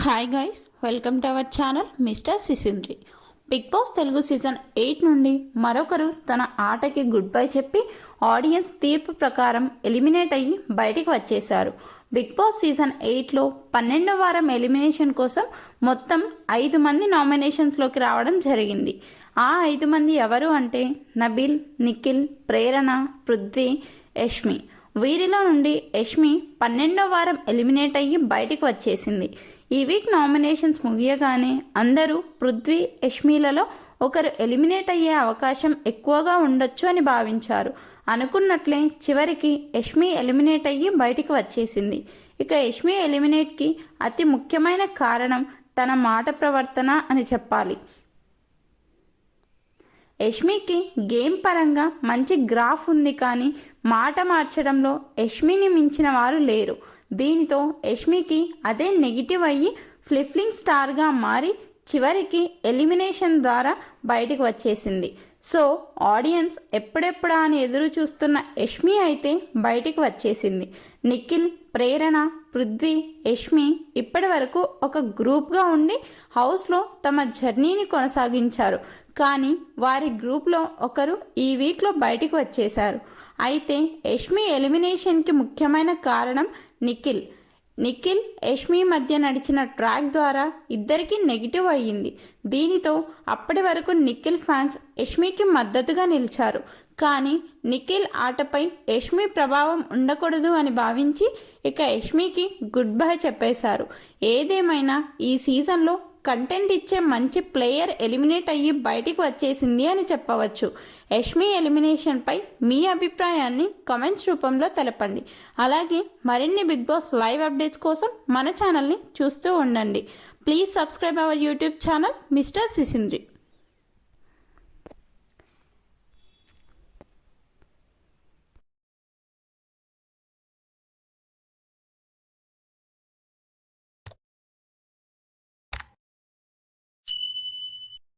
Hi guys, welcome to our channel mister Sisindri. Bigg Boss Telugu season 8 నుండి మరొకరు తన ఆటకి గుడ్ బై చెప్పి ఆడియన్స్ తీర్పు ప్రకారం ఎలిమినేట్ అయ్యి బయటికి వచ్చేశారు. బిగ్ బాస్ సీజన్ 8లో 12వ వారం ఎలిమినేషన్ కోసం మొత్తం 5 మంది నామినేషన్స్లోకి రావడం జరిగింది. ఆ 5 మంది ఎవరు అంటే నబిల్, నిఖిల్, ప్రేరణ, పృథ్వీ, యష్మి. వీరిలో నుండి యష్మి 12వ వారం ఎలిమినేట్ అయ్యి బయటికి వచ్చేసింది. ఈ వీక్ నామినేషన్స్ ముగియగానే అందరూ పృథ్వీ, యష్మిలలో ఒకరు ఎలిమినేట్ అయ్యే అవకాశం ఎక్కువగా ఉండొచ్చు అని భావించారు. అనుకున్నట్లే చివరికి యష్మి ఎలిమినేట్ అయ్యి బయటికి వచ్చేసింది. ఇక యష్మి ఎలిమినేట్కి అతి ముఖ్యమైన కారణం తన మాట ప్రవర్తన అని చెప్పాలి. యష్మికి గేమ్ పరంగా మంచి గ్రాఫ్ ఉంది, కానీ మాట మార్చడంలో యష్మిని మించిన వారు లేరు. దీనితో యష్మికి అదే నెగిటివ్ అయ్యి ఫ్లిప్లింగ్ స్టార్గా మారి చివరికి ఎలిమినేషన్ ద్వారా బయటికి వచ్చేసింది. సో ఆడియన్స్ ఎప్పుడెప్పుడా అని ఎదురు చూస్తున్న యష్మి అయితే బయటికి వచ్చేసింది. నిఖిల్, ప్రేరణ, పృథ్వీ, యష్మి ఇప్పటి వరకు ఒక గ్రూప్గా ఉండి హౌస్లో తమ జర్నీని కొనసాగించారు. కానీ వారి గ్రూప్లో ఒకరు ఈ వీక్లో బయటికి వచ్చేశారు. అయితే యష్మి ఎలిమినేషన్కి ముఖ్యమైన కారణం నిఖిల్. యష్మి మధ్య నడిచిన ట్రాక్ ద్వారా ఇద్దరికీ నెగిటివ్ అయ్యింది. దీనితో అప్పటి వరకు నిఖిల్ ఫ్యాన్స్ యష్మికి మద్దతుగా నిలిచారు. కానీ నిఖిల్ ఆటపై యష్మి ప్రభావం ఉండకూడదు అని భావించి ఇక యష్మికి గుడ్ బై చెప్పేశారు. ఏదేమైనా ఈ సీజన్లో కంటెంట్ ఇచ్చే మంచి ప్లేయర్ ఎలిమినేట్ అయ్యి బయటికి వచ్చేసింది అని చెప్పవచ్చు. యష్మి ఎలిమినేషన్పై మీ అభిప్రాయాన్ని కామెంట్స్ రూపంలో తెలపండి. అలాగే మరిన్ని బిగ్ బాస్ లైవ్ అప్డేట్స్ కోసం మన ఛానల్ని చూస్తూ ఉండండి. Please subscribe our YouTube channel mister సిసింద్రి.